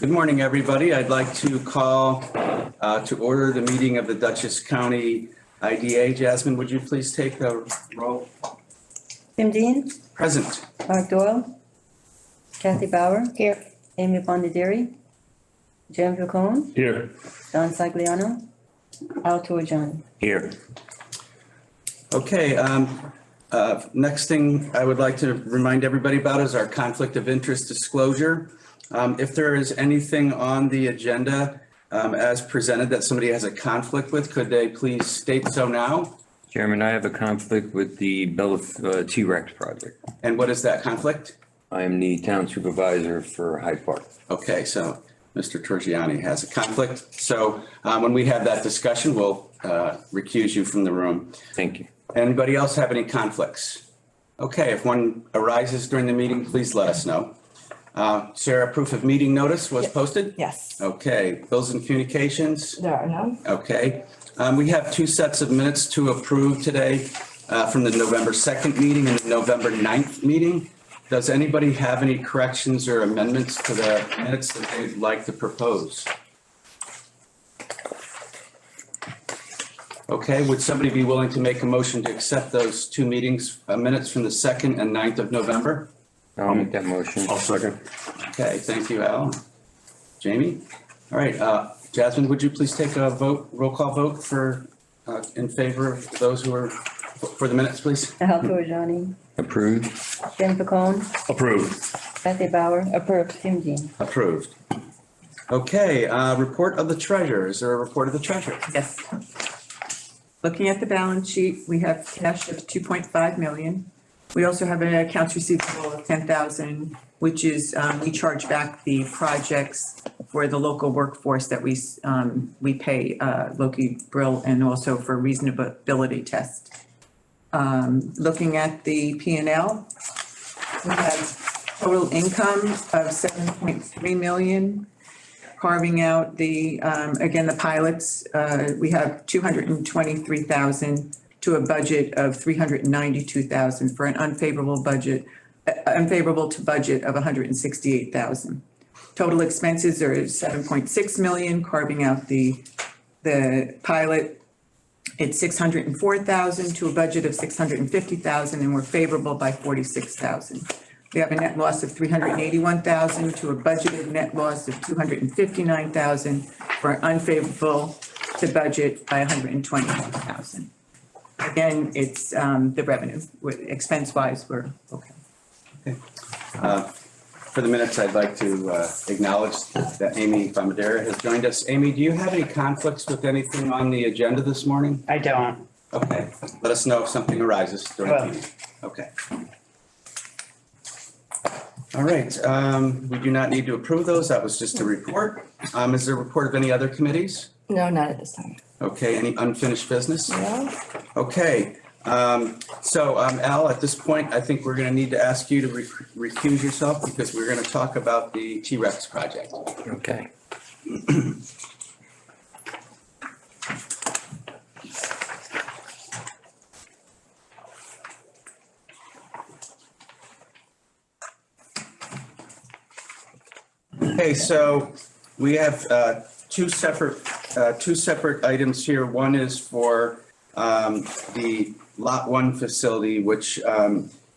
Good morning, everybody. I'd like to call to order the meeting of the Dutchess County IDA. Jasmine, would you please take the roll? Tim Dean, Present. Mark Doyle, Kathy Bauer. Here. Amy Bondaderi, Jen Picone, Here. Don Sagliano, Al Torjani. Here. Okay, next thing I would like to remind everybody about is our conflict of interest disclosure. If there is anything on the agenda as presented that somebody has a conflict with, could they please state so now? Chairman, I have a conflict with the Bella T-Rex project. And what is that conflict? I am the town supervisor for Hyde Park. Okay, so Mr. Torgiani has a conflict. So when we have that discussion, we'll recuse you from the room. Thank you. Anybody else have any conflicts? Okay, if one arises during the meeting, please let us know. Sarah, proof of meeting notice was posted? Yes. Okay, bills and communications? There are none. Okay. We have two sets of minutes to approve today from the November 2nd meeting and the November 9th meeting. Does anybody have any corrections or amendments to the minutes that they'd like to propose? Okay, would somebody be willing to make a motion to accept those two meetings, minutes from the 2nd and 9th of November? I'll make that motion. I'll second. Okay, thank you, Al. Jamie? All right, Jasmine, would you please take a vote, roll call vote for, in favor of those who are, for the minutes, please? Al Torjani, Approved. Jen Picone, Approved. Kathy Bauer. Approved. Tim Dean. Approved. Okay, report of the treasurer. Is there a report of the treasurer? Yes. Looking at the balance sheet, we have cash of 2.5 million. We also have an accounts receivable of 10,000, which is, we charge back the projects for the local workforce that we pay, Loki Brill, and also for reasonability test. Looking at the P&L, we have total income of 7.3 million. Carving out the, again, the pilots, we have 223,000 to a budget of 392,000 for an unfavorable to budget of 168,000. Total expenses are 7.6 million, carving out the pilot. It's 604,000 to a budget of 650,000, and we're favorable by 46,000. We have a net loss of 381,000 to a budgeted net loss of 259,000 for unfavorable to budget by 121,000. Again, it's the revenue. Expense-wise, we're okay. Okay. For the minutes, I'd like to acknowledge that Amy Bondaderi has joined us. Amy, do you have any conflicts with anything on the agenda this morning? I don't. Okay, let us know if something arises during the Well. meeting. Okay. All right, we do not need to approve those. That was just a report. Is there a report of any other committees? No, not at this time. Okay, any unfinished business? No. Okay, so Al, at this point, I think we're going to need to ask you to recuse yourself because we're going to talk about the T-Rex project. Okay. Okay, so we have two separate items here. One is for the Lot 1 facility, which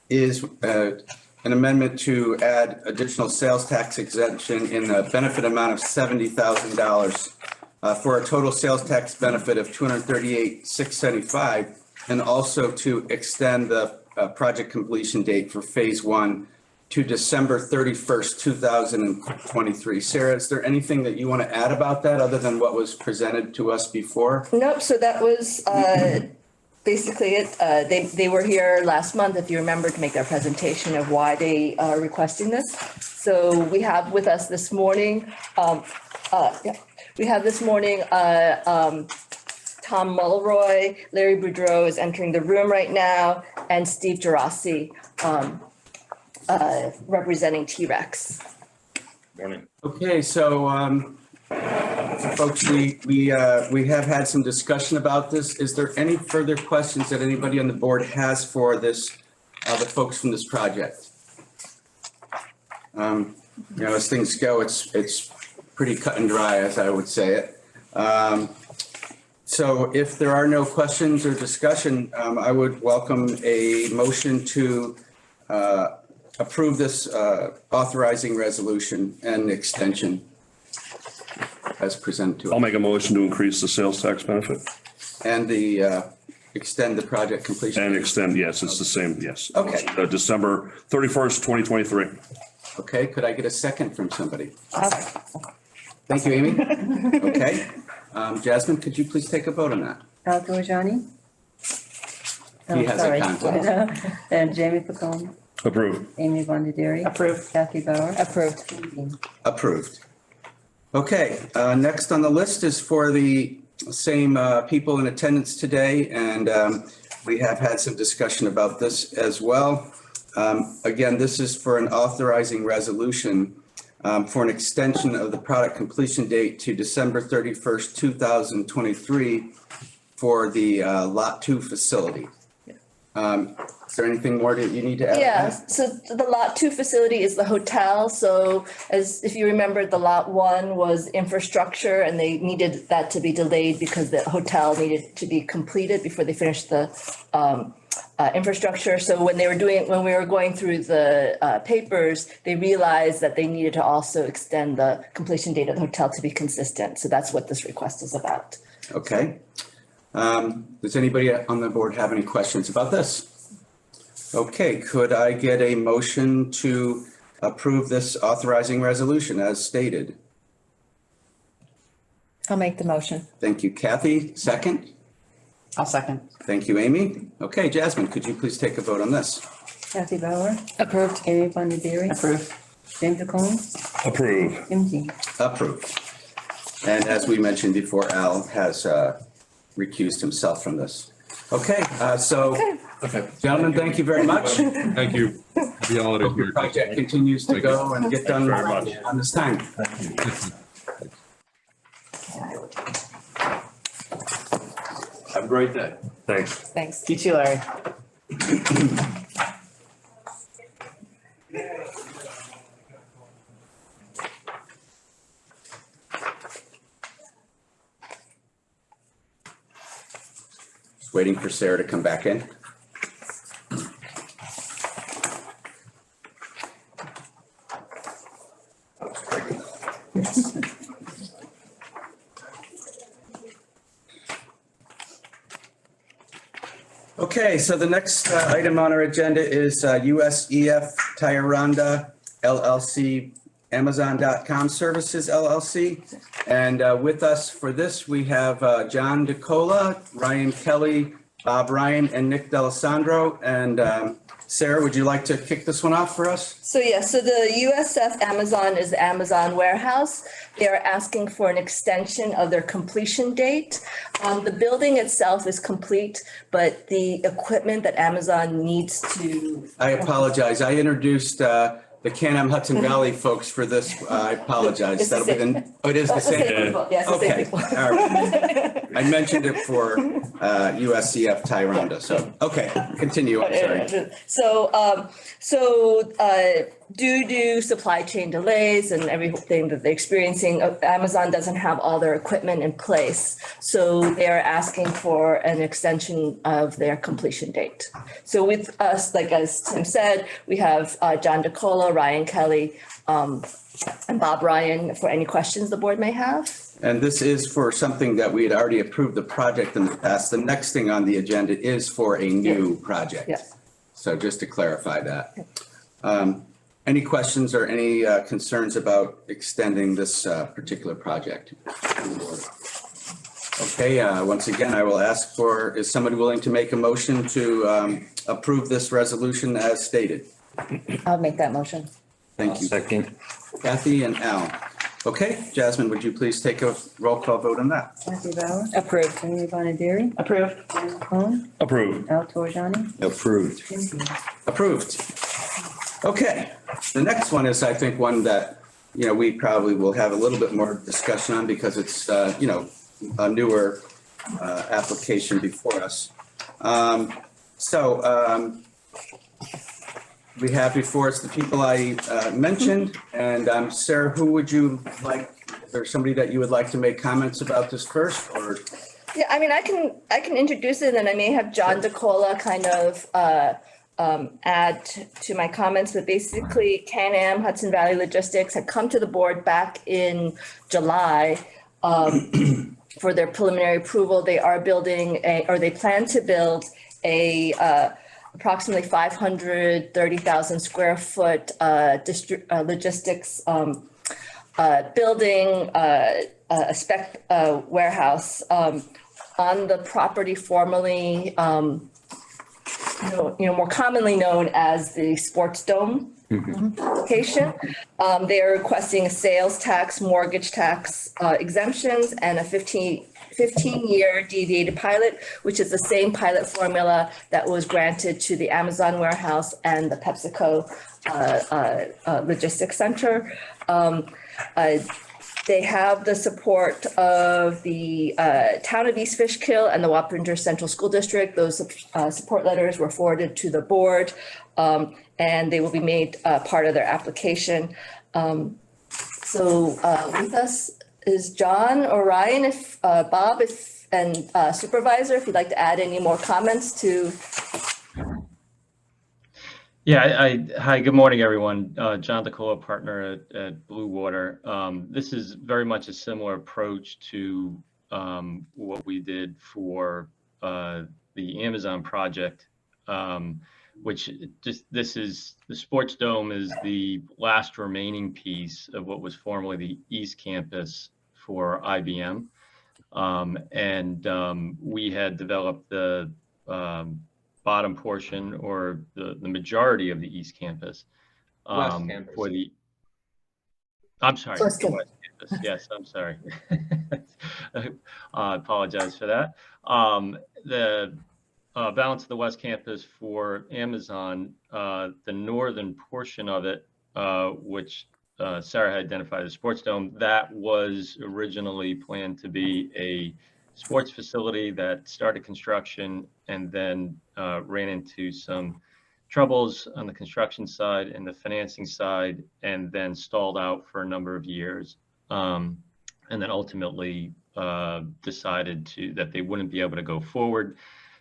is an amendment to add additional sales tax exemption in the benefit amount of $70,000 for a total sales tax benefit of $238,675, and also to extend the project completion date for Phase 1 to December 31st, 2023. Sarah, is there anything that you want to add about that other than what was presented to us before? Nope, so that was basically it. They were here last month, if you remember, to make their presentation of why they are requesting this. So we have with us this morning, Tom Mulroy, Larry Boudreau is entering the room right now, and Steve Gerasi, representing T-Rex. Morning. Okay, so folks, we have had some discussion about this. Is there any further questions that anybody on the board has for this, the folks from this project? As things go, it's pretty cut and dry, as I would say it. So if there are no questions or discussion, I would welcome a motion to approve this authorizing resolution and extension as presented to I'll us. make a motion to increase the sales tax benefit And the extend the project completion. and extend, yes, it's the same, yes. Okay. December 31st, 2023. Okay, could I get a second from somebody? Thank you, Amy. Okay. Jasmine, could you please take a vote on that? Al Torjani. He has a conflict. And Jamie Pacone, Approved. Amy Bondieri. Approved. Kathy Bauer. Approved. Tim Dean. Approved. Okay, next on the list is for the same people in attendance today, and we have had some discussion about this as well. Again, this is for an authorizing resolution for an extension of the product completion date to December 31st, 2023 for the Lot 2 facility. Is there anything more that you need to add? Yeah, so the Lot 2 facility is the hotel. So as if you remember, the Lot 1 was infrastructure and they needed that to be delayed because the hotel needed to be completed before they finished the infrastructure. So when we were going through the papers, they realized that they needed to also extend the completion date of the hotel to be consistent. So that's what this request is about. Okay. Does anybody on the board have any questions about this? Okay, could I get a motion to approve this authorizing resolution as stated? I'll make the motion. Thank you, Kathy. Second? I'll second. Thank you, Amy. Okay, Jasmine, could you please take a vote on this? Kathy Bauer. Approved. Amy Bondieri. Approved. James Pacone. Approved. Tim Dean. Approved. And as we mentioned before, Al has recused himself from this. Okay, so Okay, gentlemen, thank you very much. thank you. Happy holidays. Hope your project continues to go and get done very much. on this time. Have a great day. Thanks. Thanks. You too, Larry. Just waiting for Sarah to come back in. Okay, so the next item on our agenda is USEF Tyranda LLC, Amazon.com Services LLC. And with us for this, we have John DeCola, Ryan Kelly, Bob Ryan, and Nick D'Alessandro. And Sarah, would you like to kick this one off for us? So the USF Amazon is the Amazon warehouse. They are asking for an extension of their completion date. The building itself is complete, but the equipment that Amazon needs to. I apologize. I introduced the Can-Am Hudson Valley folks for this. I apologize. It's the That'll be same. oh, it is the That's the same. same people. Yes, the same Okay, people. all right. I mentioned it for USCF Tyranda, so, okay, continue, I'm sorry. So due to supply chain delays and everything that they're experiencing, Amazon doesn't have all their equipment in place. So they're asking for an extension of their completion date. So with us, like as Tim said, we have John DeCola, Ryan Kelly, and Bob Ryan for any questions the board may have. And this is for something that we had already approved the project in the past. The next thing on the agenda is for a new project. Yes. So just to clarify that. Any questions or any concerns about extending this particular project? Okay, once again, I will ask for, is somebody willing to make a motion to approve this resolution as stated? I'll make that motion. Thank you, Second. Kathy and Al. Okay, Jasmine, would you please take a roll call vote on that? Kathy Bauer. Approved. Amy Bondieri. Approved. James Pacone. Approved. Al Torjani. Approved. Tim Dean. Approved. Okay, the next one is, I think, one that, we probably will have a little bit more discussion on because it's, a newer application before us. We have before us the people I mentioned, and Sarah, who would you like there somebody that you would like to make comments about this first, or? Yeah, I mean, I can introduce it, and I may have John DeCola kind of add to my comments, but basically Can-Am Hudson Valley Logistics had come to the board back in July for their preliminary approval. They are building they plan to build a approximately 530,000 square foot logistics building, a spec warehouse on the property formerly, more commonly known as the Sports Dome location. They are requesting sales tax, mortgage tax exemptions, and a 15-year deviated pilot, which is the same pilot formula that was granted to the Amazon warehouse and the PepsiCo logistics center. They have the support of the town of East Fishkill and the Wappinger Central School District. Those support letters were forwarded to the board, and they will be made part of their application. So with us is John or Ryan, if Bob, and Supervisor, if you'd like to add any more comments to. Yeah, hi, good morning, everyone. John DeCola, partner at Blue Water. This is very much a similar approach to what we did for the Amazon project, which this is the Sports Dome is the last remaining piece of what was formerly the East Campus for IBM. We had developed the bottom portion or the majority of the East Campus. West Campus. I'm sorry, West the West Campus. Yes, I'm sorry. I apologize for that. The balance of the West Campus for Amazon, the northern portion of it, which Sarah had identified as Sports Dome, that was originally planned to be a sports facility that started construction and then ran into some troubles on the construction side and the financing side, and then stalled out for a number of years, and then ultimately decided that they wouldn't be able to go forward.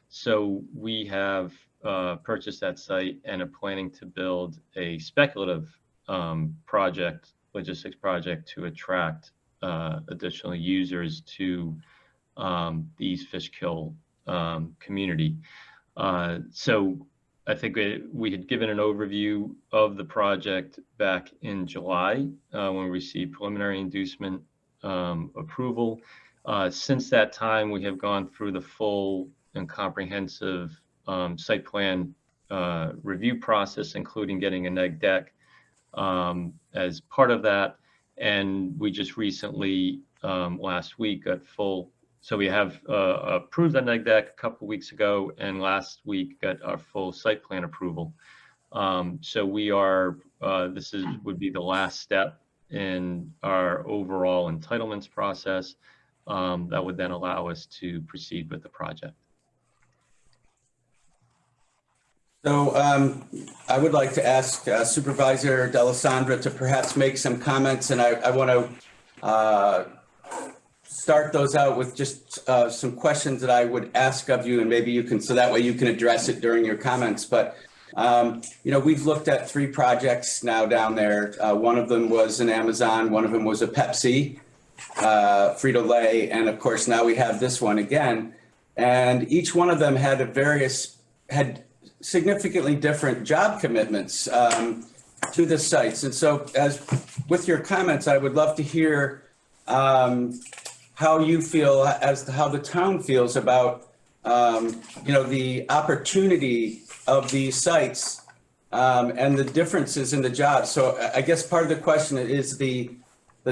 So we have purchased that site and are planning to build a speculative logistics project to attract additional users to the East Fishkill community. So I think we had given an overview of the project back in July when we received preliminary inducement approval. Since that time, we have gone through the full and comprehensive site plan review process, including getting a neg deck as part of that. And we just recently, last week, got full. So we have approved the neg deck a couple of weeks ago, and last week got our full site plan approval. So we are, would be the last step in our overall entitlements process that would then allow us to proceed with the project. So I would like to ask Supervisor D'Alessandro to perhaps make some comments, and I want to start those out with just some questions that I would ask of you, and maybe you can, so that way you can address it during your comments. But, we've looked at 3 projects now down there. One of them was an Amazon, one of them was a Pepsi, Frito-Lay, and of course now we have this one again. And each one of them had had significantly different job commitments to the sites. And so as with your comments, I would love to hear how you feel as to how the town feels about, the opportunity of these sites and the differences in the jobs. So I guess part of the question is the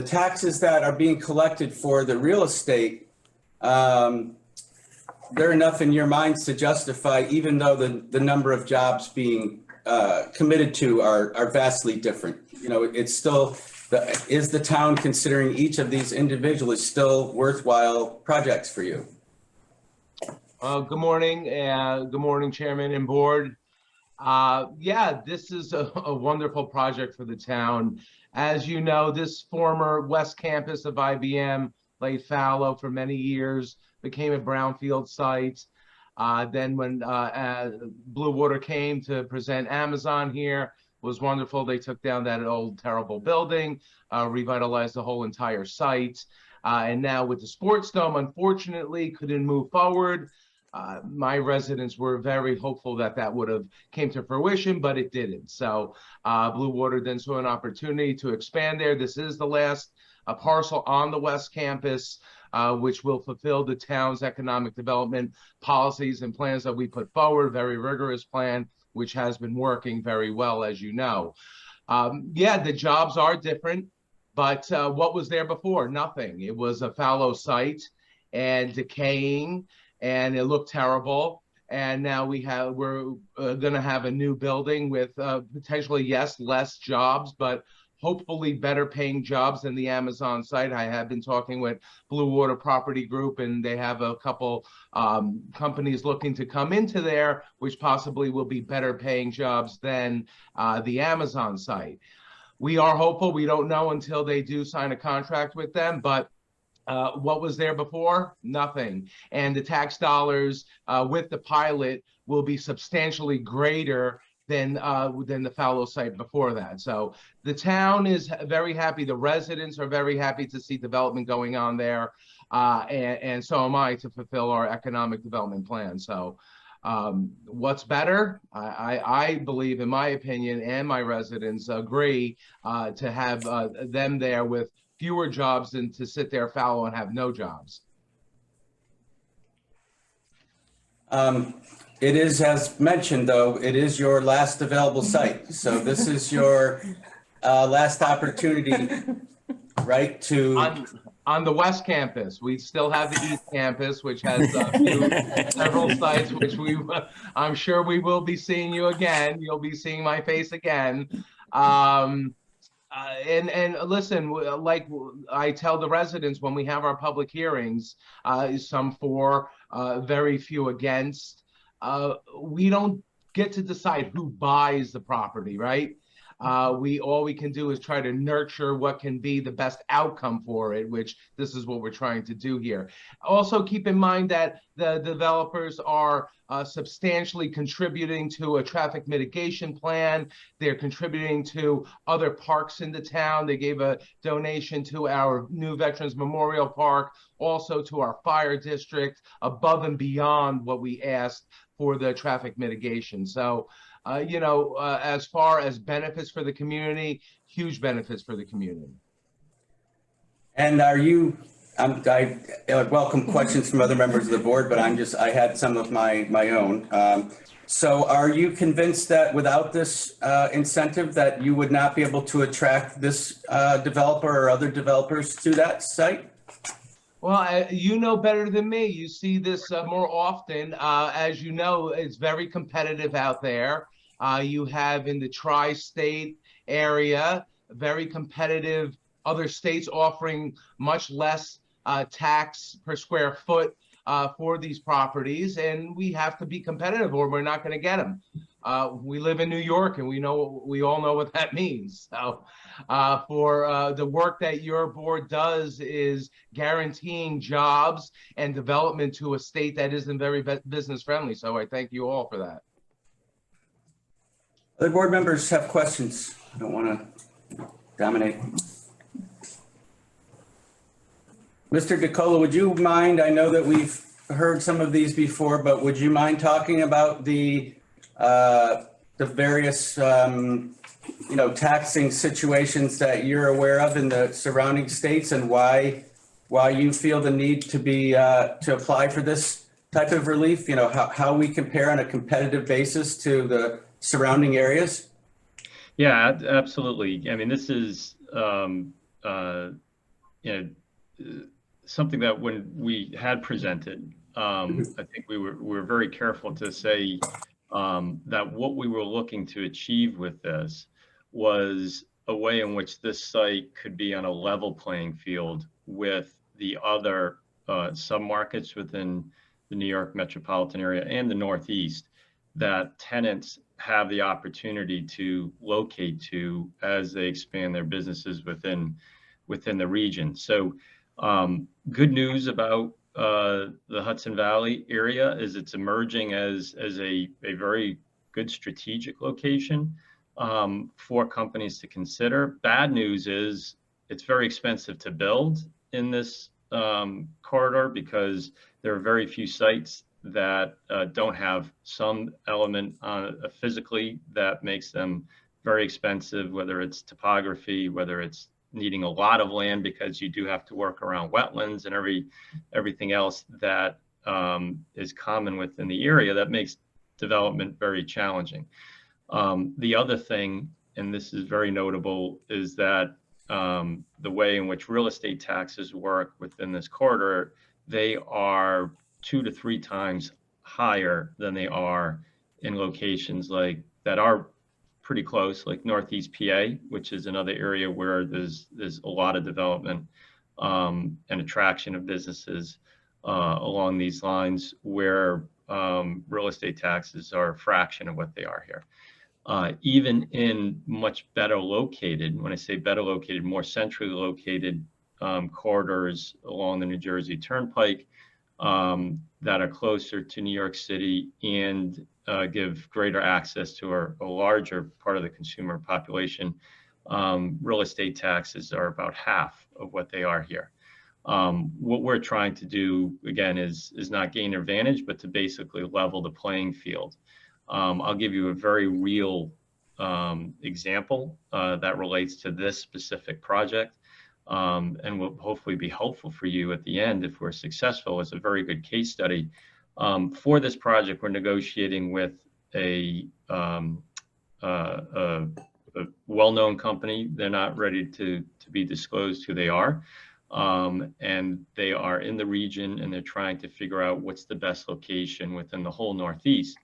taxes that are being collected for the real estate, they're enough in your minds to justify, even though the number of jobs being committed to are vastly different. It's still, is the town considering each of these individually still worthwhile projects for you? Good morning, Chairman and Board. Yeah, this is a wonderful project for the town. As you know, this former West Campus of IBM lay fallow for many years, became a brownfield site. Then when Blue Water came to present Amazon here, was wonderful. They took down that old terrible building, revitalized the whole entire site. And now with the sports dome, unfortunately, couldn't move forward. My residents were very hopeful that that would have came to fruition, but it didn't. So Blue Water then saw an opportunity to expand there. This is the last parcel on the West Campus, which will fulfill the town's economic development policies and plans that we put forward. Very rigorous plan, which has been working very well, as you know. Yeah, the jobs are different, but what was there before? Nothing. It was a fallow site and decaying, and it looked terrible. And now we're going to have a new building with potentially, yes, less jobs, but hopefully better paying jobs than the Amazon site. I have been talking with Blue Water Property Group, and they have a couple companies looking to come into there, which possibly will be better paying jobs than the Amazon site. We are hopeful. We don't know until they do sign a contract with them, but what was there before? Nothing. And the tax dollars with the pilot will be substantially greater than the fallow site before that. So the town is very happy. The residents are very happy to see development going on there. And so am I, to fulfill our economic development plan. So what's better? I believe, in my opinion, and my residents agree, to have them there with fewer jobs than to sit there fallow and have no jobs. It is, as mentioned, though, it is your last available site. So this is your last opportunity, right, to... On the West Campus. We still have the East Campus, which has several sites, which I'm sure we will be seeing you again. You'll be seeing my face again. And listen, like I tell the residents when we have our public hearings, some for, very few against, we don't get to decide who buys the property, right? All we can do is try to nurture what can be the best outcome for it, which this is what we're trying to do here. Also, keep in mind that the developers are substantially contributing to a traffic mitigation plan. They're contributing to other parks in the town. They gave a donation to our new Veterans Memorial Park, also to our fire district, above and beyond what we asked for the traffic mitigation. So, as far as benefits for the community, huge benefits for the community. And are you, I welcome questions from other members of the board, but I had some of my own. So are you convinced that without this incentive that you would not be able to attract this developer or other developers to that site? Well, you know better than me. You see this more often. As you know, it's very competitive out there. You have in the tri-state area, very competitive, other states offering much less tax per square foot for these properties. And we have to be competitive or we're not going to get them. We live in New York and we all know what that means. So for the work that your board does is guaranteeing jobs and development to a state that isn't very business friendly. So I thank you all for that. Other board members have questions. I don't want to dominate. Mr. DeCola, would you mind, I know that we've heard some of these before, but would you mind talking about the various, taxing situations that you're aware of in the surrounding states and why you feel the need to be, to apply for this type of relief? How we compare on a competitive basis to the surrounding areas? Yeah, absolutely. I mean, this is something that when we had presented, I think we were very careful to say that what we were looking to achieve with this was a way in which this site could be on a level playing field with the other submarkets within the New York metropolitan area and the Northeast, that tenants have the opportunity to locate to as they expand their businesses within the region. So good news about the Hudson Valley area is it's emerging as a very good strategic location for companies to consider. Bad news is it's very expensive to build in this corridor because there are very few sites that don't have some element physically that makes them very expensive, whether it's topography, whether it's needing a lot of land because you do have to work around wetlands and everything else that is common within the area that makes development very challenging. The other thing, and this is very notable, is that the way in which real estate taxes work within this corridor, they are 2 to 3 times higher than they are in locations like that are pretty close, like Northeast PA, which is another area where there's a lot of development and attraction of businesses along these lines, where real estate taxes are a fraction of what they are here. Even in much better located, when I say better located, more centrally located corridors along the New Jersey Turnpike that are closer to New York City and give greater access to a larger part of the consumer population, real estate taxes are about half of what they are here. What we're trying to do, again, is not gain advantage, but to basically level the playing field. I'll give you a very real example that relates to this specific project, and will hopefully be helpful for you at the end if we're successful. It's a very good case study. For this project, we're negotiating with a well-known company. They're not ready to be disclosed who they are. And they are in the region, and they're trying to figure out what's the best location within the whole Northeast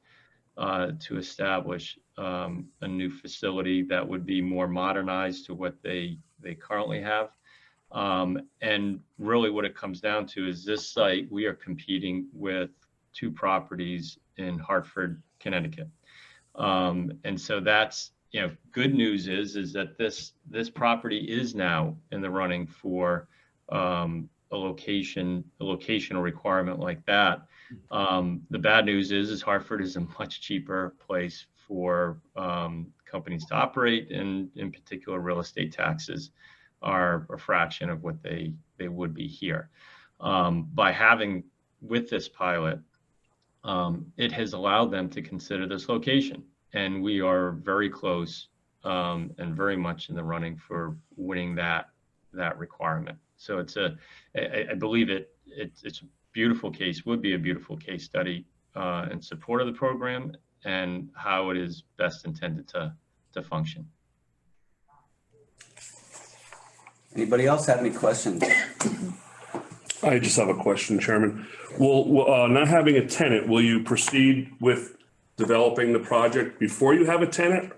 to establish a new facility that would be more modernized to what they currently have. And really what it comes down to is this site, we are competing with 2 properties in Hartford, Connecticut. And so that's, good news is that this property is now in the running for a locational requirement like that. The bad news is Hartford is a much cheaper place for companies to operate, and in particular, real estate taxes are a fraction of what they would be here. By having with this pilot, it has allowed them to consider this location, and we are very close and very much in the running for winning that requirement. So I believe it's a beautiful case, would be a beautiful case study in support of the program and how it is best intended to function. Anybody else have any questions? I just have a question, Chairman. Well, not having a tenant, will you proceed with developing the project before you have a tenant?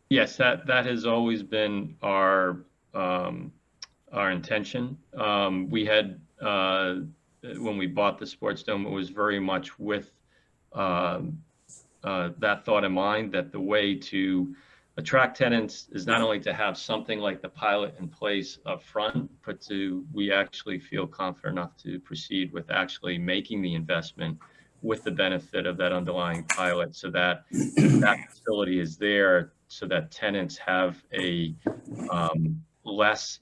Yes, that has always been our intention. We had, when we bought the Sports Dome, it was very much with that thought in mind, that the way to attract tenants is not only to have something like the pilot in place up front, but we actually feel confident enough to proceed with actually making the investment with the benefit of that underlying pilot, so that that facility is there, so that tenants have a less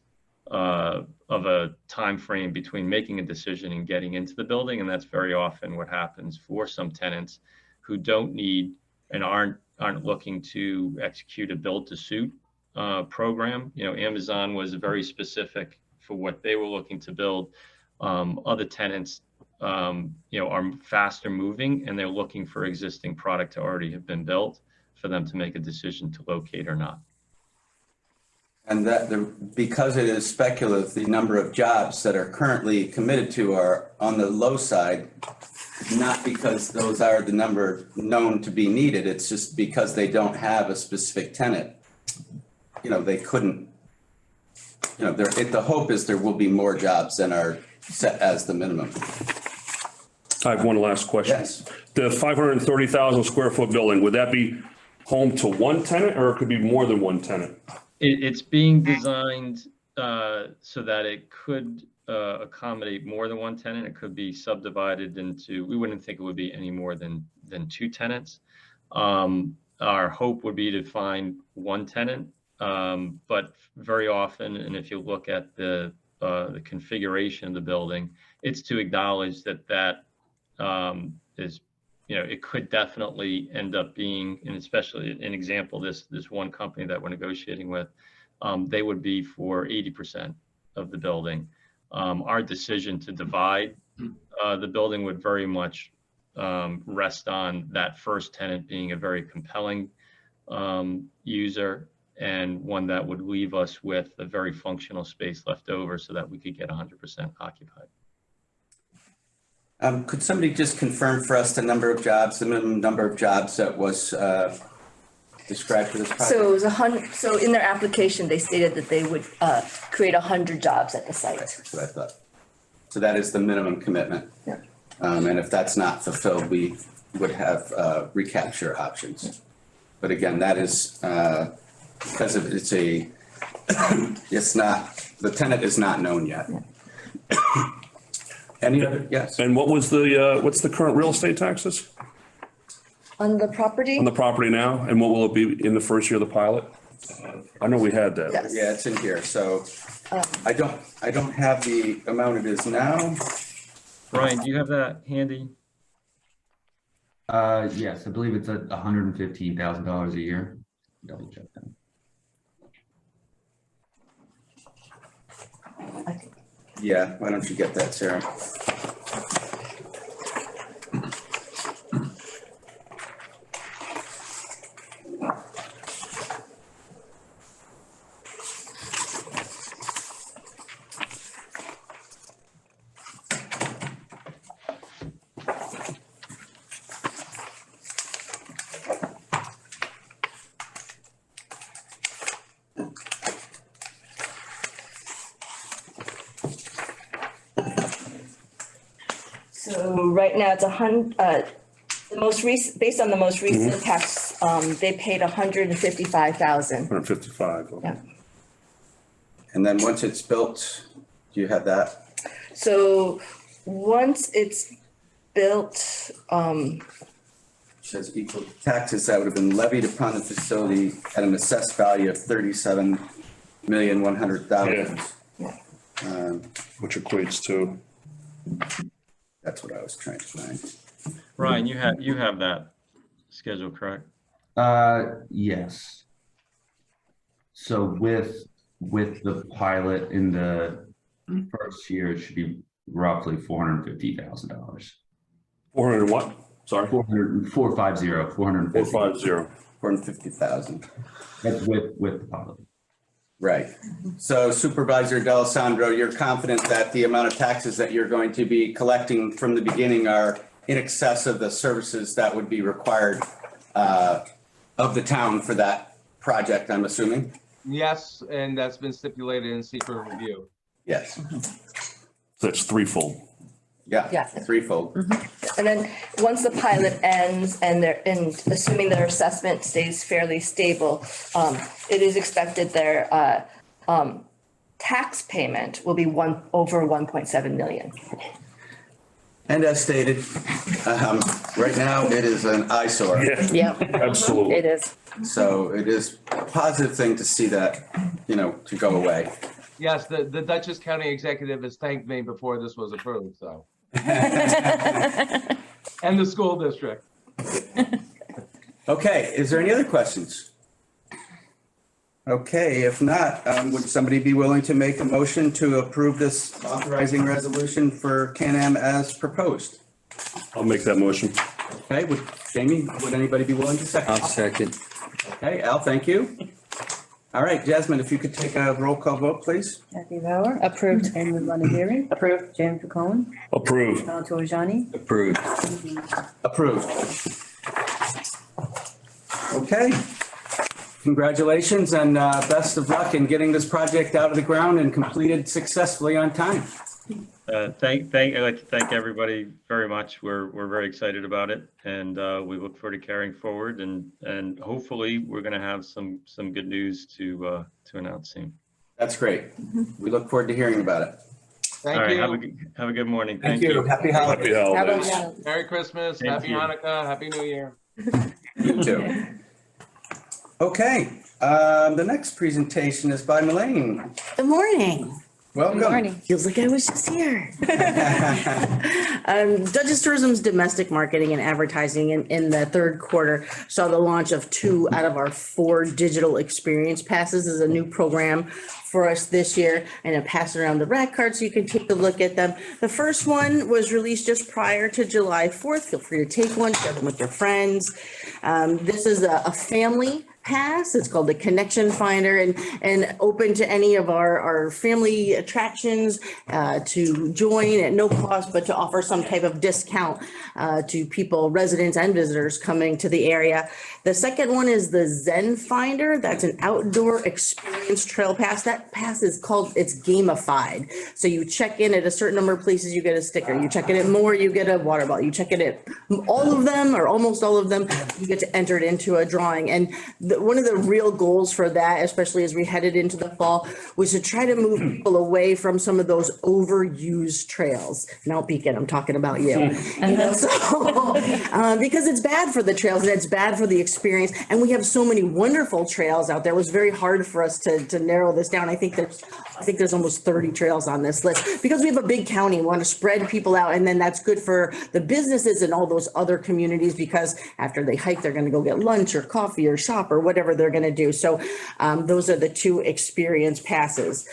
of a time frame between making a decision and getting into the building. And that's very often what happens for some tenants who don't need and aren't looking to execute a build-to-suit program. Amazon was very specific for what they were looking to build. Other tenants, are faster moving, and they're looking for existing product to already have been built for them to make a decision to locate or not. And because it is speculative, the number of jobs that are currently committed to are on the low side, not because those are the number known to be needed. It's just because they don't have a specific tenant. They couldn't, the hope is there will be more jobs than are set as the minimum. I have one last question. Yes. The 530,000 square foot building, would that be home to one tenant, or it could be more than one tenant? It's being designed so that it could accommodate more than one tenant. It could be subdivided into, we wouldn't think it would be any more than two tenants. Our hope would be to find one tenant, but very often, and if you look at the configuration of the building, it's to acknowledge that is, it could definitely end up being, and especially an example, this one company that we're negotiating with, they would be for 80% of the building. Our decision to divide the building would very much rest on that first tenant being a very compelling user, and one that would leave us with a very functional space left over so that we could get 100% occupied. Could somebody just confirm for us the number of jobs, the minimum number of jobs that was described for this project? So it was 100, so in their application, they stated that they would create 100 jobs at the site. That's what I thought. So that is the minimum commitment. Yeah. And if that's not fulfilled, we would have recapture options. But again, that is because of it's not, the tenant is not known yet. Yeah. Any other, yes? And what was what's the current real estate taxes On the property? on the property now? And what will it be in the first year of the pilot? I know we had that. Yes. Yeah, it's in here. So I don't have the amount it is now. Brian, do you have that handy? Yes, I believe it's at $115,000 a year. Double check that. I think. Yeah, why don't you get that, Sarah? So right now it's the most recent, based on the most recent tax, they paid 155,000. 155. Okay. Yeah. And then once it's built, do you have that? So once it's built, Says equal taxes that would have been levied upon the facility at an assessed value of $37,100,000. Yeah. Which equates to, That's what I was trying to find. Ryan, you have that schedule, correct? Yes. So with the pilot in the first year, it should be roughly $450,000. 400 what? Sorry. 450. 450,000. That's with the pilot. Right. So Supervisor D'Alessandro, you're confident that the amount of taxes that you're going to be collecting from the beginning are in excess of the services that would be required of the town for that project, I'm assuming? Yes, and that's been stipulated in secret review. Yes. That's threefold. Yeah. Yeah. Threefold. and then once the pilot ends and assuming their assessment stays fairly stable, it is expected their tax payment will be over 1.7 million. And as stated, right now it is an eyesore. Yeah, Absolutely. it is. So it is a positive thing to see that, to go away. Yes, the Dutchess County executive has thanked me before this was approved, so. And the school district. Okay, is there any other questions? Okay, if not, would somebody be willing to make a motion to approve this authorizing resolution for Can-Am as proposed? I'll make that motion. Okay, Jamie, would anybody be willing to second? I'll second. Okay, Al, thank you. All right, Jasmine, if you could take a roll call vote, please. Kathy Bauer, approved. Edward Monaghan. Approved. James McCone. Approved. Al Torriani. Approved. Approved. Okay. Congratulations and best of luck in getting this project out of the ground and completed successfully on time. I'd like to thank everybody very much. We're very excited about it, and we look forward to carrying forward, and hopefully we're going to have some good news to announce soon. That's great. We look forward to hearing about it. All Thank right, you. have a good morning. Thank you. Happy Happy holidays. holidays. Merry Christmas, Same to Happy you. Hanukkah, Happy New Year. You too. Okay, the next presentation is by Melaine. Good morning. Welcome. Good morning. Feels like I was just here. Duchess Tourism's domestic marketing and advertising in the third quarter saw the launch of 2 out of our 4 digital experience passes. This is a new program for us this year, and I pass around the rack card so you can take a look at them. The first one was released just prior to July 4th. Feel free to take one, share them with your friends. This is a family pass. It's called the Connection Finder, and open to any of our family attractions to join at no cost, but to offer some type of discount to people, residents and visitors coming to the area. The second one is the Zen Finder. That's an outdoor experience trail pass. That pass is it's gamified. So you check in at a certain number of places, you get a sticker. You check in at more, you get a water bottle. You check in at all of them or almost all of them, you get to enter it into a drawing. And one of the real goals for that, especially as we headed into the fall, was to try to move people away from some of those overused trails. Now, Beacon, I'm talking about you. And so, because it's bad for the trails and it's bad for the experience. And we have so many wonderful trails out there. It was very hard for us to narrow this down. I think there's almost 30 trails on this list because we have a big county. We want to spread people out, and then that's good for the businesses and all those other communities, because after they hike, they're going to go get lunch or coffee or shop or whatever they're going to do. So those are the 2 experience passes.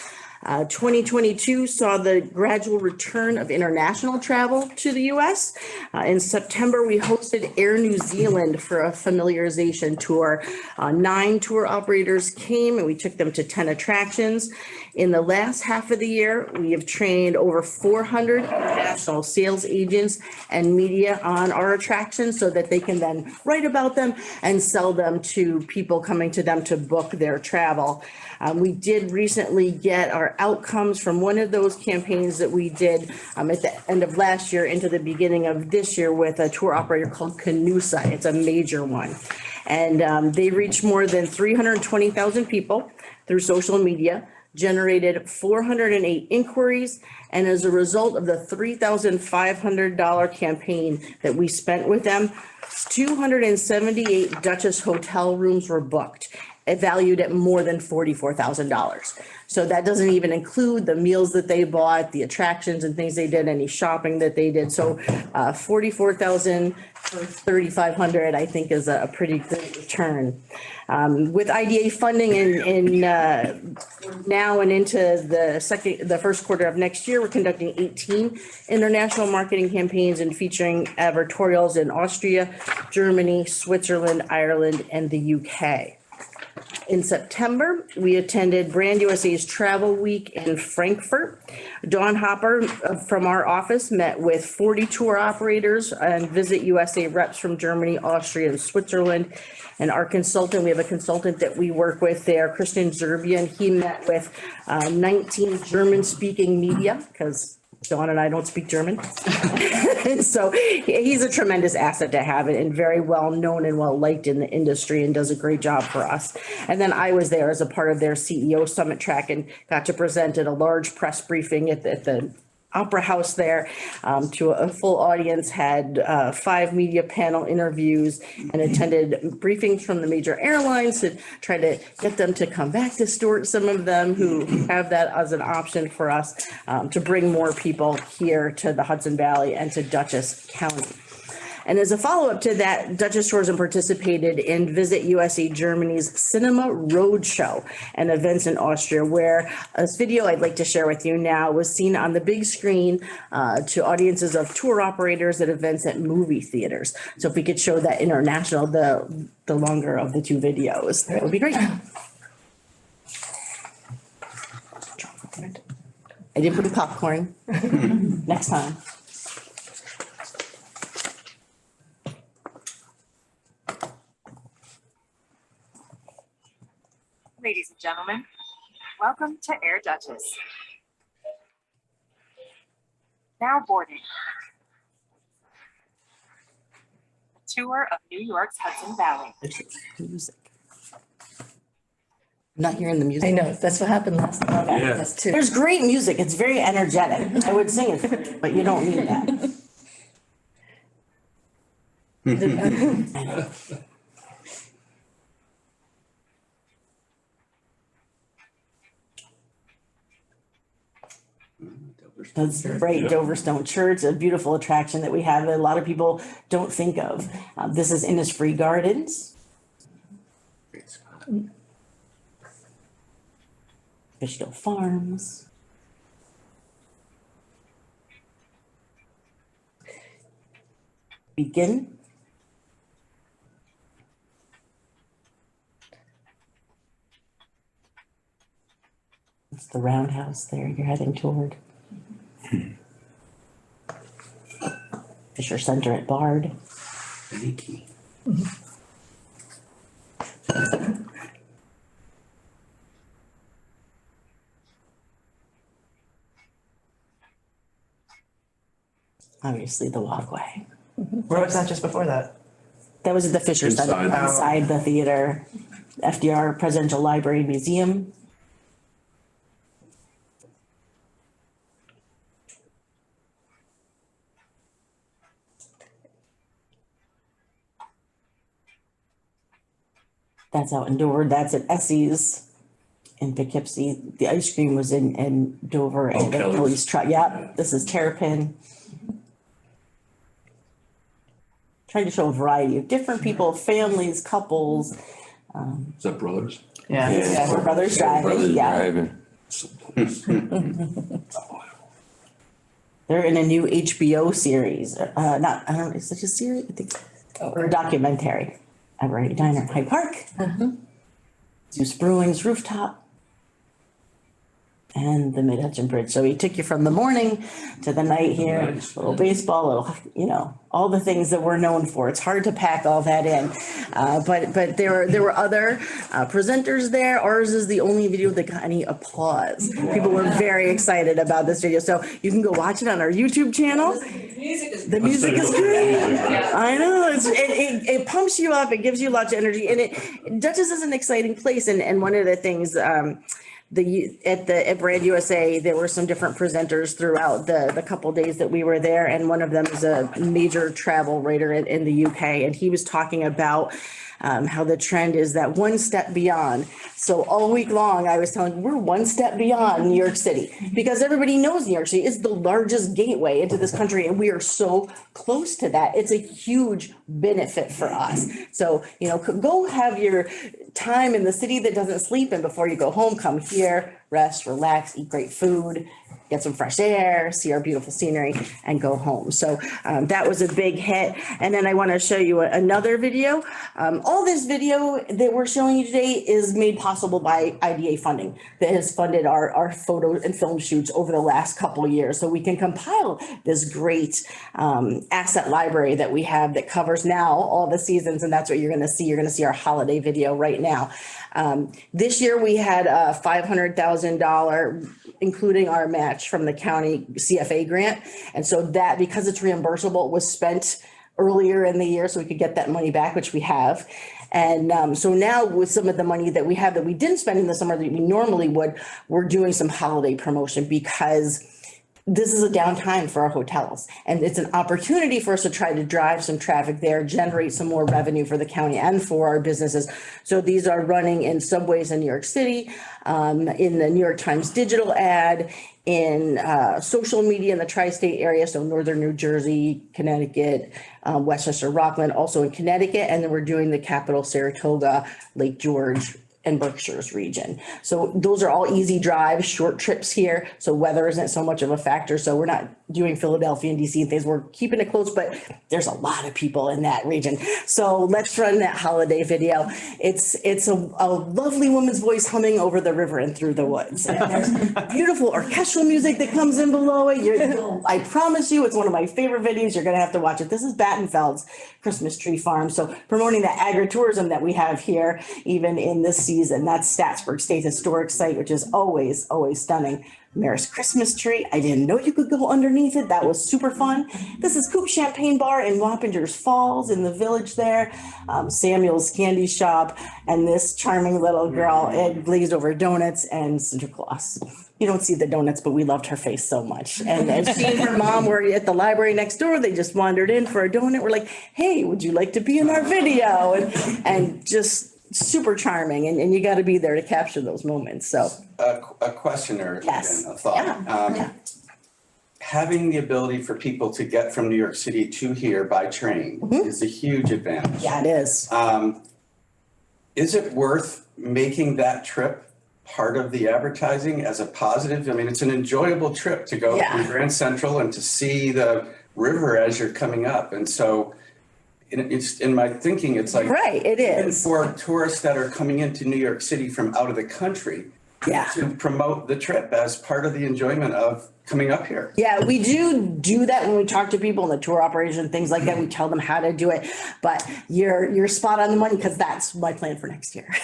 2022 saw the gradual return of international travel to the U.S. In September, we hosted Air New Zealand for a familiarization tour. 9 tour operators came and we took them to 10 attractions. In the last half of the year, we have trained over 400 international sales agents and media on our attractions so that they can then write about them and sell them to people coming to them to book their travel. We did recently get our outcomes from one of those campaigns that we did at the end of last year into the beginning of this year with a tour operator called Canusa. It's a major one. And they reached more than 320,000 people through social media, generated 408 inquiries, and as a result of the $3,500 campaign that we spent with them, 278 Duchess hotel rooms were booked, valued at more than $44,000. So that doesn't even include the meals that they bought, the attractions and things they did, any shopping that they did. So 44,000 for 3,500, I think, is a pretty good return. With IDA funding in now and into the first quarter of next year, we're conducting 18 international marketing campaigns and featuring advertorials in Austria, Germany, Switzerland, Ireland, and the UK. In September, we attended Brand USA's Travel Week in Frankfurt. Dawn Hopper from our office met with 40 tour operators and Visit USA reps from Germany, Austria, and Switzerland. And our consultant, we have a consultant that we work with there, Christian Zerbian. He met with 19 German-speaking media, because Dawn and I don't speak German. And so he's a tremendous asset to have and very well known and well liked in the industry and does a great job for us. And then I was there as a part of their CEO Summit Track and got to present at a large press briefing at the Opera House there to a full audience, had 5 media panel interviews and attended briefings from the major airlines to try to get them to come back to Stewart, some of them who have that as an option for us to bring more people here to the Hudson Valley and to Dutchess County. And as a follow-up to that, Duchess Tourism participated in Visit USA Germany's Cinema Roadshow and events in Austria, where this video I'd like to share with you now was seen on the big screen to audiences of tour operators at events at movie theaters. So if we could show that international, the longer of the 2 videos, that would be great. I didn't put popcorn. Next time. Ladies and gentlemen, welcome to Air Duchess. now boarding. A tour of New York's Hudson Valley. Music. I'm not hearing the music. I know, that's what happened last time. Yeah. Yes, too. There's great music. It's very energetic. I would sing it, for you, but you don't need that. That's right, Dover Stone Church, a beautiful attraction that we have that a lot of people don't think of. This is Innisfree Gardens. Great spot. Fishkill Farms. Beacon. It's the roundhouse there you're heading toward. Fisher Center at Bard. Leaky. Obviously the walkway. Where was that just before that? That was at the Fisher Center, Inside. inside the theater, FDR Presidential Library Museum. That's out in Dover. That's at Essie's in Poughkeepsie. The ice cream was in Dover and the Kelly's. Kelly's truck. Yep, this is Terrapin. Trying to show a variety of different people, families, couples. Is that Brothers? Yeah. Four Brothers Driving, yeah. They're in a new HBO series, I don't know, is it a series? I think, or a documentary. Everett Diner, Hyde Park. Zeus Brewing's Rooftop. And the Mid-Hudson Bridge. So he took you from the morning to the night here, Nice. little baseball, little, all the things that we're known for. It's hard to pack all that in. But there were other presenters there. Ours is the only video that got any applause. People were very excited about this video. So you can go watch it on our YouTube channel. The music is great. I know, it pumps you up, it gives you lots of energy, and Dutchess is an exciting place, and one of the things, at Brand USA, there were some different presenters throughout the couple days that we were there, and one of them is a major travel writer in the UK, and he was talking about how the trend is that one step beyond. So all week long, I was telling you, we're one step beyond New York City because everybody knows New York City is the largest gateway into this country, and we are so close to that. It's a huge benefit for us. So, go have your time in the city that doesn't sleep, and before you go home, come here, rest, relax, eat great food, get some fresh air, see our beautiful scenery, and go home. So that was a big hit. And then I want to show you another video. All this video that we're showing you today is made possible by IDA funding that has funded our photo and film shoots over the last couple of years. So we can compile this great asset library that we have that covers now all the seasons. And that's what you're going to see. You're going to see our holiday video right now. This year we had a $500,000, including our match from the county CFA grant. And so that, because it's reimbursable, was spent earlier in the year so we could get that money back, which we have. And so now with some of the money that we have that we didn't spend in the summer that we normally would, we're doing some holiday promotion because this is a downtime for our hotels, and it's an opportunity for us to try to drive some traffic there, generate some more revenue for the county and for our businesses. So these are running in subways in New York City, in the New York Times digital ad, in social media in the tri-state area, so northern New Jersey, Connecticut, Westchester, Rockland, also in Connecticut, and then we're doing the capital, Saratoga, Lake George, and Berkshire's region. So those are all easy drives, short trips here. So weather isn't so much of a factor. So we're not doing Philadelphia and DC and things. We're keeping it close, but there's a lot of people in that region. So let's run that holiday video. It's a lovely woman's voice humming over the river and through the woods. And there's beautiful orchestral music that comes in below it. I promise you, it's one of my favorite videos. You're going to have to watch it. This is Battenfeld's Christmas Tree Farm. So promoting the agritourism that we have here, even in this season. That's Statsburg State Historic Site, which is always, always stunning. Maris Christmas tree. I didn't know you could go underneath it. That was super fun. This is Coop Champagne Bar in Wappingers Falls in the village there. Samuel's Candy Shop, and this charming little girl at Glazed Over Donuts and Santa Claus. You don't see the donuts, but we loved her face so much. And she and her mom were at the library next door. They just wandered in for a donut. We're like, hey, would you like to be in our video? And just super charming. And you got to be there to capture those moments. So A question or Yes. a thought. Yeah. Having the ability for people to get from New York City to here by train is a huge advantage. yeah, it is. Is it worth making that trip part of the advertising as a positive? I mean, it's an enjoyable trip to go Yeah. from Grand Central and to see the river as you're coming up. And so it's in my thinking, it's like. Right, it even is. for tourists that are coming into New York City from out of the country. Yeah. To promote the trip as part of the enjoyment of coming up here. Yeah, we do that when we talk to people in the tour operation, things like that. We tell them how to do it. But you're spot on the money because that's my plan for next year.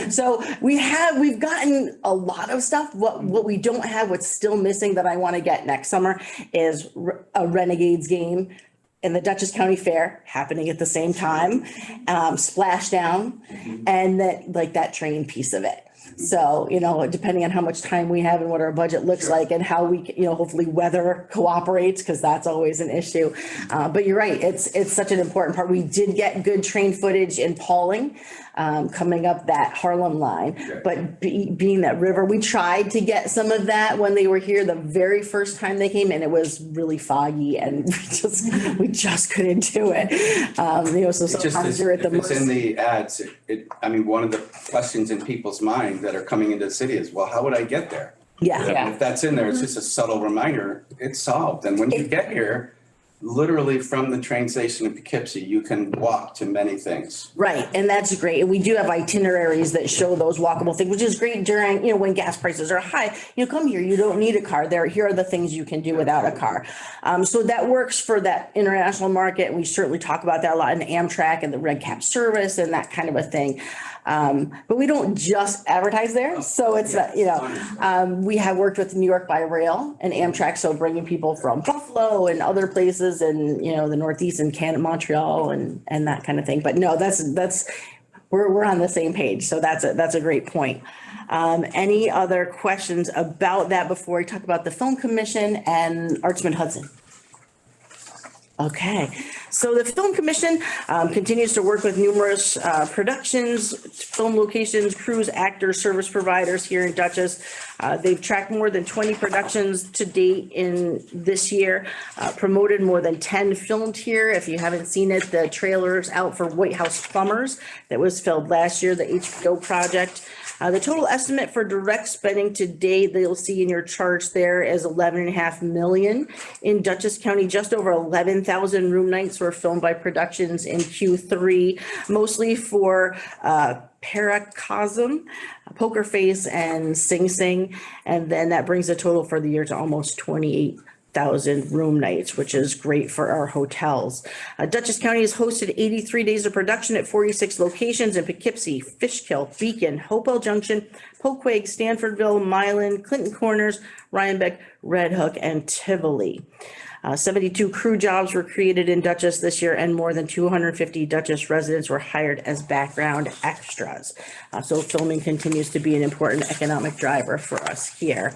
So we've gotten a lot of stuff. What we don't have, what's still missing that I want to get next summer is a Renegades game in the Dutchess County Fair happening at the same time, Splashdown, and that train piece of it. So, depending on how much time we have and what our budget looks like and how we, hopefully weather cooperates, because that's always an issue. But you're right, it's such an important part. We did get good train footage in Pauling, coming up that Harlem line. Okay. But being that river, we tried to get some of that when they were here the very first time they came, and it was really foggy and we just couldn't do it. So It just sometimes is, you're at the if it's most. in the ads, one of the questions in people's mind that are coming into the city is, well, how would I get there? Yeah. And if that's in there, it's just a subtle reminder, it's solved. And when you get here, literally from the train station in Poughkeepsie, you can walk to many things. Right, and that's great. And we do have itineraries that show those walkable things, which is great during, when gas prices are high. Come here, you don't need a car. Here are the things you can do without a car. So that works for that international market. And we certainly talk about that a lot in Amtrak and the Red Cap service and that kind of a thing. But we don't just advertise there. So it's, we have worked with New York by Rail and Amtrak. So bringing people from Buffalo and other places and, the Northeast and Canada, Montreal and that kind of thing. But no, we're on the same page. So that's a great point. Any other questions about that before we talk about the Film Commission and Artsman Hudson? Okay, so the Film Commission continues to work with numerous productions, film locations, crews, actors, service providers here in Dutchess. They've tracked more than 20 productions to date in this year, promoted more than 10 filmed here. If you haven't seen it, the trailer's out for White House Plumbers that was filmed last year, the HBO project. The total estimate for direct spending to date, that you'll see in your charts there, is 11.5 million. In Dutchess County, just over 11,000 room nights were filmed by productions in Q3, mostly for Paracosm, Poker Face, and Sing Sing. And then that brings the total for the year to almost 28,000 room nights, which is great for our hotels. Dutchess County has hosted 83 days of production at 46 locations in Poughkeepsie, Fishkill, Beacon, Hopewell Junction, Poquay, Stanfordville, Milan, Clinton Corners, Rhinebeck, Red Hook, and Tivoli. 72 crew jobs were created in Dutchess this year, and more than 250 Dutchess residents were hired as background extras. So filming continues to be an important economic driver for us here.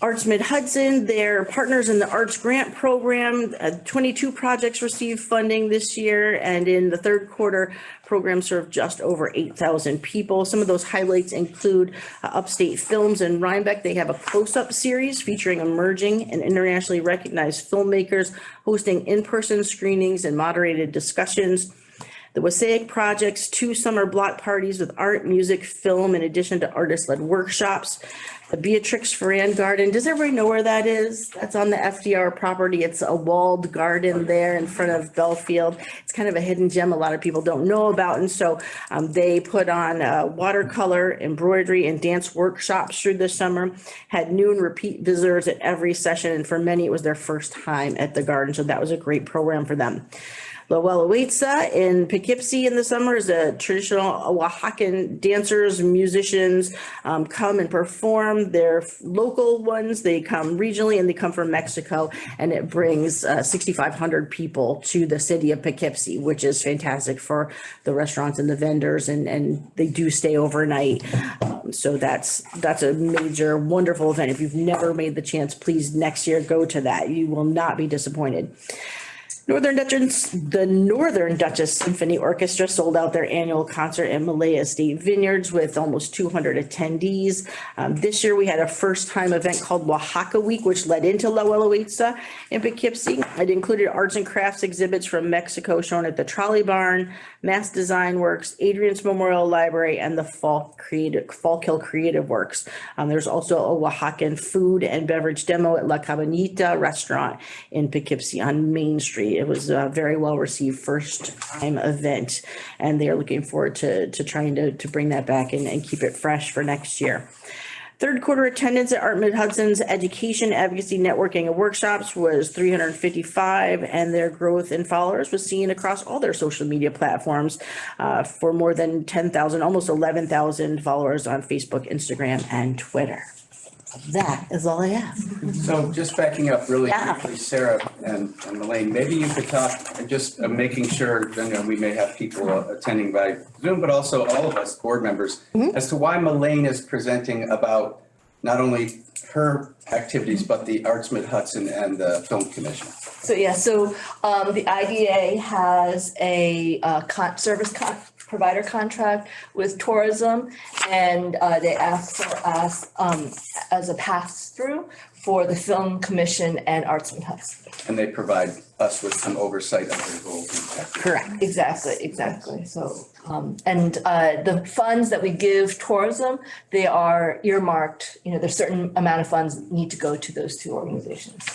Arts Mid-Hudson, they're partners in the Arts Grant Program. 22 projects received funding this year, and in the third quarter, program served just over 8,000 people. Some of those highlights include Upstate Films in Rhinebeck. They have a close-up series featuring emerging and internationally recognized filmmakers, hosting in-person screenings and moderated discussions. The Wassaic Project's 2 summer block parties with art, music, film, in addition to artist-led workshops. The Beatrix Ferrand Garden, does everybody know where that is? That's on the FDR property. It's a walled garden there in front of Belfield. It's kind of a hidden gem a lot of people don't know about. And so they put on watercolor, embroidery, and dance workshops through the summer, had new and repeat visitors at every session. And for many, it was their first time at the garden. So that was a great program for them. Loella in Poughkeepsie in the summer is a traditional Oaxacan dancers, musicians come and perform. They're local ones. They come regionally and they come from Mexico, and it brings 6,500 people to the city of Poughkeepsie, which is fantastic for the restaurants and the vendors, and they do stay overnight. So that's a major, wonderful event. If you've never made the chance, please next year go to that. You will not be disappointed. The Northern Duchess Symphony Orchestra sold out their annual concert in Malaya State Vineyards with almost 200 attendees. This year we had a first-time event called Oaxaca Week, which led into Loella in Poughkeepsie. It included arts and crafts exhibits from Mexico shown at the Trolley Barn, Mass Design Works, Adrian's Memorial Library, and the Fallkill Creative Works. There's also a Oaxacan food and beverage demo at La Cabanita Restaurant in Poughkeepsie on Main Street. It was a very well-received first-time event, and they're looking forward to trying to bring that back and keep it fresh for next year. Third quarter attendance at Art Mid-Hudson's Education, Advocacy, Networking, and Workshops was 355, and their growth in followers was seen across all their social media platforms for more than 10,000, almost 11,000 followers on Facebook, Instagram, and Twitter. That is all I have. So just backing up really quickly, Sarah and Elaine, maybe you could talk, and just making sure, we may have people attending by Zoom, but also all of us board members, as to why Elaine is presenting about not only her activities, but the Arts Mid-Hudson and the Film Commission. So the IDA has a service provider contract with tourism, and they ask for us as a pass-through for the Film Commission and Arts Mid-Hudson. And they provide us with some oversight of their goals and activities. Correct. Exactly. So, the funds that we give tourism, they are earmarked, there's certain amount of funds need to go to those two organizations.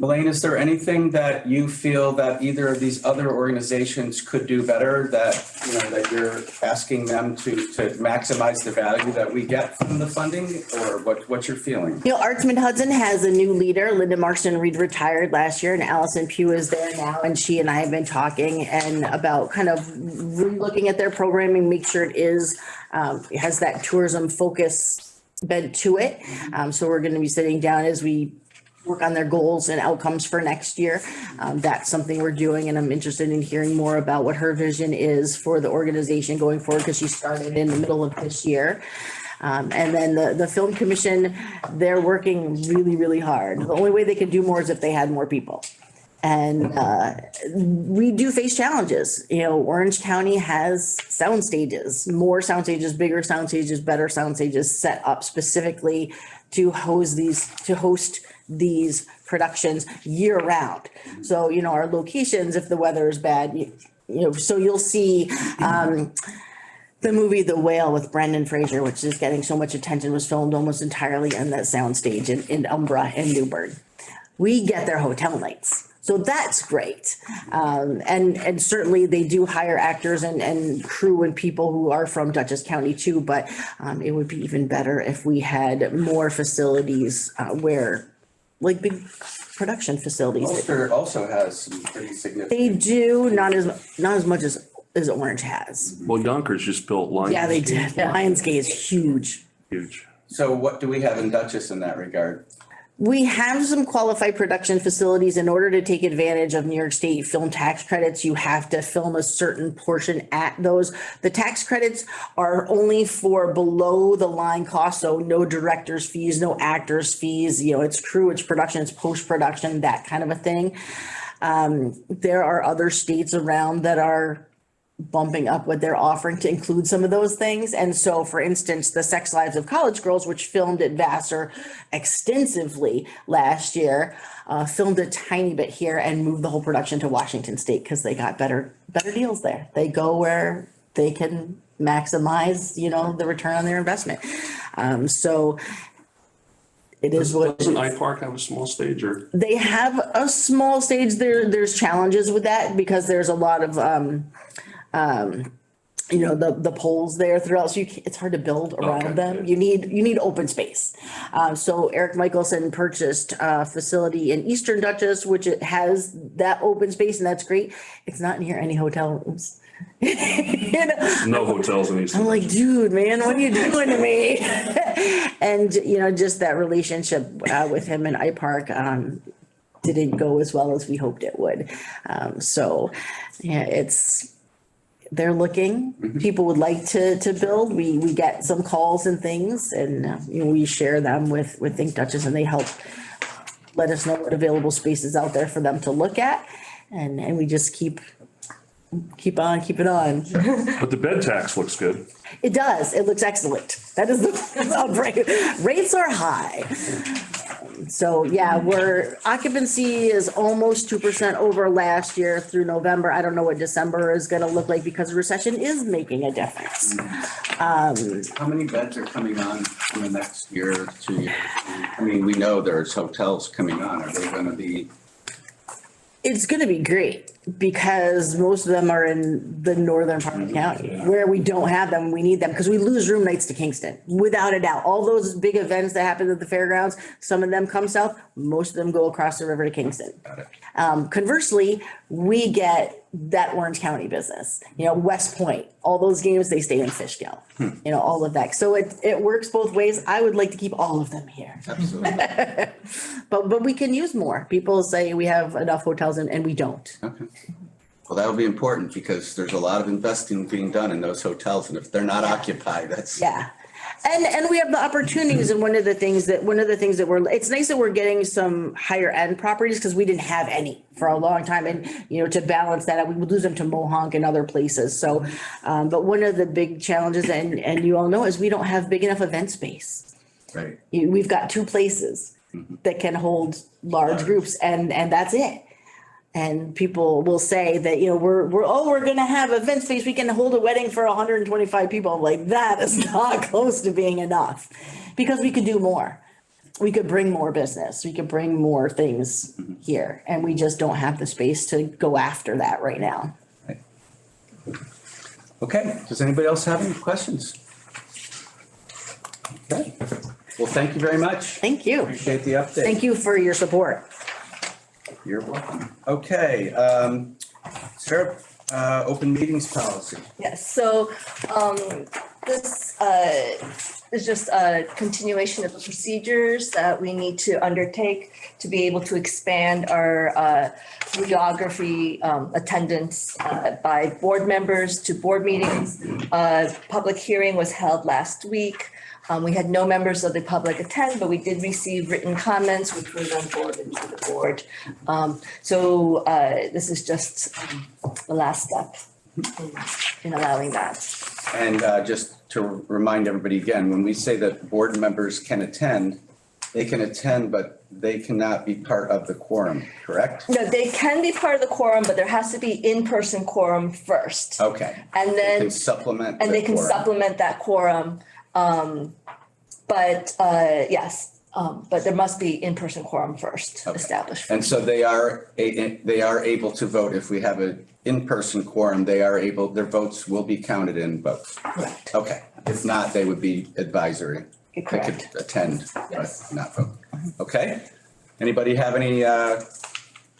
Elaine, is there anything that you feel that either of these other organizations could do better, that you're asking them to maximize the value that we get from the funding, or what's your feeling? Arts Mid-Hudson has a new leader. Linda Marston Reed retired last year, and Allison Pugh is there now, and she and I have been talking and about kind of looking at their programming, make sure it has that tourism focus bent to it. So we're going to be sitting down as we work on their goals and outcomes for next year. That's something we're doing, and I'm interested in hearing more about what her vision is for the organization going forward, because she started in the middle of this year. And then the Film Commission, they're working really, really hard. The only way they could do more is if they had more people. And we do face challenges. Orange County has sound stages, more sound stages, bigger sound stages, better sound stages set up specifically to host these productions year round. So, our locations, if the weather is bad, so you'll see the movie The Whale with Brendan Fraser, which is getting so much attention, was filmed almost entirely on that soundstage in Umbra and Newburgh. We get their hotel nights. So that's great. And certainly they do hire actors and crew and people who are from Dutchess County too, but it would be even better if we had more facilities where, like big production facilities. Ulster also has some pretty significant. They do, not as much as Orange has. Well, Yonkers just built Lionsgate. Yeah, they did. Lionsgate is huge. Huge. So what do we have in Dutchess in that regard? We have some qualified production facilities. In order to take advantage of New York State film tax credits, you have to film a certain portion at those. The tax credits are only for below the line costs, so no director's fees, no actor's fees. It's crew, it's production, it's post-production, that kind of a thing. There are other states around that are bumping up what they're offering to include some of those things. And so, for instance, the Sex Lives of College Girls, which filmed at Vassar extensively last year, filmed a tiny bit here and moved the whole production to Washington State because they got better deals there. They go where they can maximize, the return on their investment. So it is what. Doesn't iPark have a small stage, or? They have a small stage. There's challenges with that because there's a lot of the poles there throughout, so it's hard to build around them. You need open space. So Eric Michelson purchased a facility in Eastern Dutchess, which it has that open space, and that's great. It's not near any hotel rooms. No hotels in Eastern. I'm like, dude, man, what are you doing to me? And, just that relationship with him and iPark didn't go as well as we hoped it would. So, yeah, they're looking. People would like to build. We get some calls and things, and we share them with Think Dutchess, and they help let us know what available space is out there for them to look at. And we just keep on keeping on. But the bed tax looks good. It does. It looks excellent. That is rates are high. So yeah, occupancy is almost 2% over last year through November. I don't know what December is gonna look like because the recession is making a difference. How many beds are coming on in the next year, 2 years? I mean, we know there's hotels coming on. Are they gonna be? It's gonna be great because most of them are in the northern part of the county where we don't have them. We need them because we lose room nights to Kingston, without a doubt. All those big events that happen at the fairgrounds, some of them come south, most of them go across the river to Kingston. Conversely, we get that Orange County business, West Point, all those games, they stay in Fishkill, all of that. So it works both ways. I would like to keep all of them here. Absolutely. But we can use more. People say we have enough hotels and we don't. Okay. Well, that'll be important because there's a lot of investing being done in those hotels, and if they're not occupied, that's. Yeah. And we have the opportunities, and one of the things that it's nice that we're getting some higher end properties because we didn't have any for a long time. And, to balance that out, we would lose them to Mohonk and other places. So, but one of the big challenges, and you all know, is we don't have big enough event space. Right. We've got 2 places that can hold large groups and that's it. And people will say that, we're going to have event space. We can hold a wedding for 125 people. I'm like, that is not close to being enough because we could do more. We could bring more business. We could bring more things here. And we just don't have the space to go after that right now. Right. Okay. Does anybody else have any questions? Okay. Well, thank you very much. Thank you. Appreciate the update. Thank you for your support. You're welcome. Okay, Sarah, open meetings policy. Yes, so this is just a continuation of the procedures that we need to undertake to be able to expand our geography attendance by board members to board meetings. Public hearing was held last week. We had no members of the public attend, but we did receive written comments, which were then forwarded to the board. So this is just the last step in allowing that. And just to remind everybody again, when we say that board members can attend, they can attend, but they cannot be part of the quorum, correct? No, they can be part of the quorum, but there has to be in-person quorum first. Okay. And They then, can supplement. and the they can quorum. supplement that quorum. Yes, but there must be in-person quorum first Okay. established. And so they are able to vote. If we have an in-person quorum, their votes will be counted in both. Correct. Okay. If not, they would be advisory. They could Correct. attend, but Yes. not vote. Okay. Anybody have any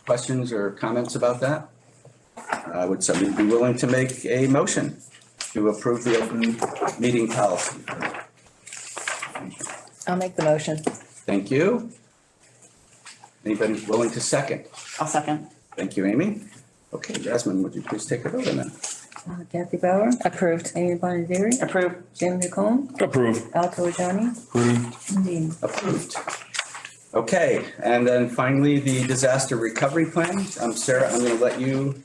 questions or comments about that? Would somebody be willing to make a motion to approve the open meeting policy? I'll make the motion. Thank you. Anybody willing to second? I'll second. Thank you, Amy. Okay, Jasmine, would you please take a vote on that? Kathy Bauer. Approved. Amy Bonnevieri. Approved. Jim Nicole. Approve. Al Kawajani. Approved. Dean. Approved. Okay, and then finally, the disaster recovery plan. Sarah, I'm going to let you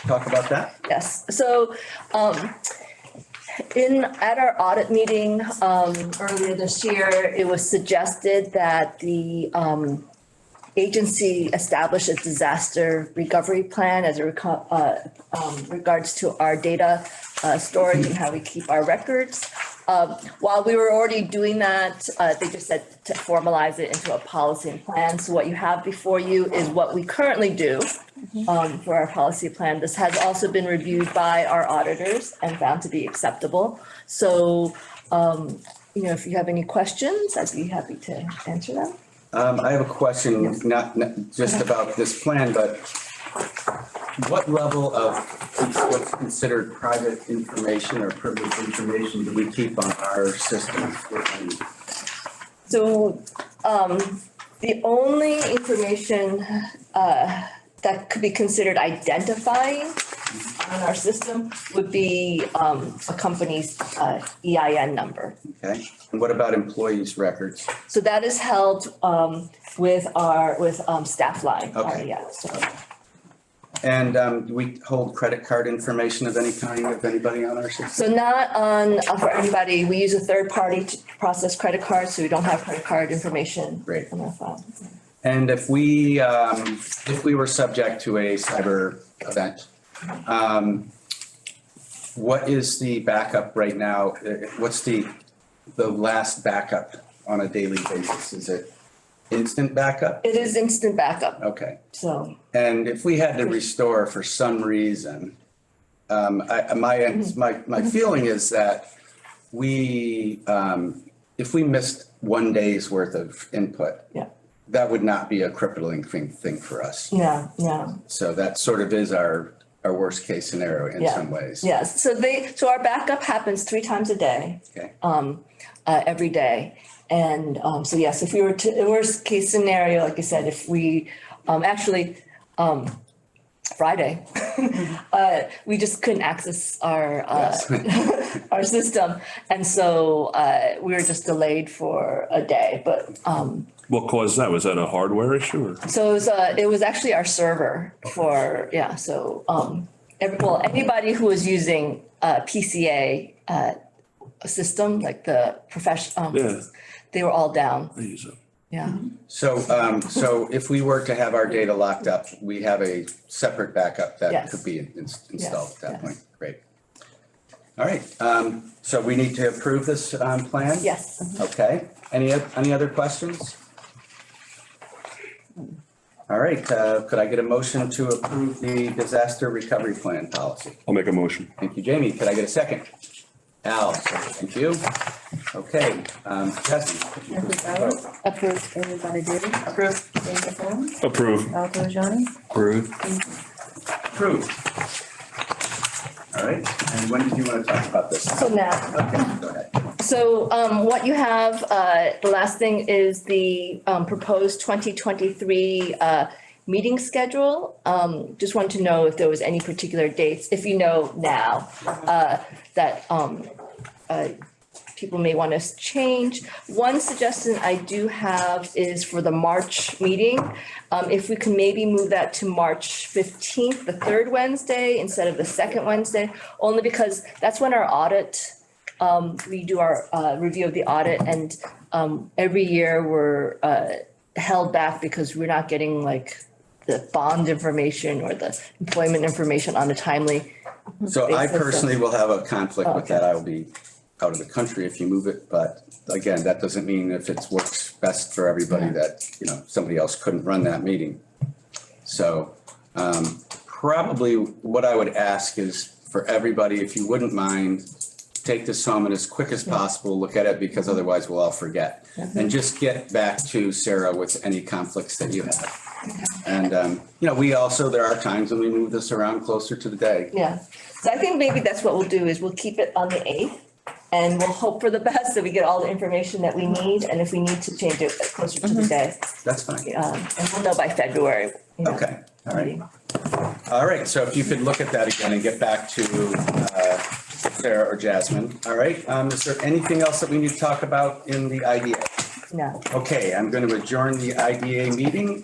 talk about that. Yes, so at our audit meeting earlier this year, it was suggested that the agency establish a disaster recovery plan as regards to our data storage and how we keep our records. While we were already doing that, they just said to formalize it into a policy and plan. So what you have before you is what we currently do. for our policy plan. This has also been reviewed by our auditors and found to be acceptable. So, if you have any questions, I'd be happy to answer them. I have a question, not just about this plan, but what level of what's considered private information or privileged information do we keep on our systems? So, the only information that could be considered identifying on our system would be a company's EIN number. Okay, and what about employees' records? So that is held with staff line. Okay. Yeah, so. And do we hold credit card information of any kind of anybody on our system? So not on, for everybody, we use a third party to process credit cards, so we don't have credit card information. Great. On our file. And if we were subject to a cyber event, what is the backup right now? What's the last backup on a daily basis? Is it instant backup? It is instant backup, Okay. so. And if we had to restore for some reason, my feeling is that if we missed one day's worth of input, Yeah. that would not be a crippling thing for us. Yeah. So that sort of is our worst case scenario in Yeah. some ways. Yes, so our backup happens 3 times a day. Okay. Every day. And so yes, if we were to, the worst case scenario, like I said, if we Friday, we just couldn't access our our system. And so we were just delayed for a day, but What caused that? Was that a hardware issue or? so it was actually our server for, so anybody who was using PCA system, like the professional, Yeah. they were all down. I use it. Yeah. So if we were to have our data locked up, we have a separate backup that Yes. could be installed at that Yes. point. Great. All right, so we need to approve this plan? Yes. Okay, any other questions? All right, could I get a motion to approve the disaster recovery plan policy? I'll make a motion. Thank you, Jamie. Could I get a second? Al, thank you. Okay, Jesse. could you please vote? Approved. Everybody did it? Approved. James McCollum. Approve. Al Jolly. Approve. Approved. All right, and when did you want to talk about this? So now, Okay, go ahead. so what you have, the last thing is the proposed 2023 meeting schedule. Just wanted to know if there was any particular dates, if you know now, that people may want to change. One suggestion I do have is for the March meeting. If we can maybe move that to March 15th, the third Wednesday instead of the second Wednesday, only because that's when our audit, we do our review of the audit, and every year we're held back because we're not getting like the bond information or the employment information on a timely. So I basis. personally will have a conflict with Okay. that. I will be out of the country if you move it, but again, that doesn't mean if it works best for everybody that, somebody else couldn't run that meeting. So probably what I would ask is for everybody, if you wouldn't mind, take this home and as quick as possible, look at it because otherwise we'll all forget. And just get back to Sarah with any conflicts that you have. And, there are times when we move this around closer to the day. Yeah, so I think maybe that's what we'll do is we'll keep it on the 8th and we'll hope for the best that we get all the information that we need. And if we need to change it closer to the day, That's fine. and we'll know by February. Okay, all right. All right, so if you could look at that again and get back to Sarah or Jasmine. All right, is there anything else that we need to talk about in the IDA? No. Okay, I'm going to adjourn the IDA meeting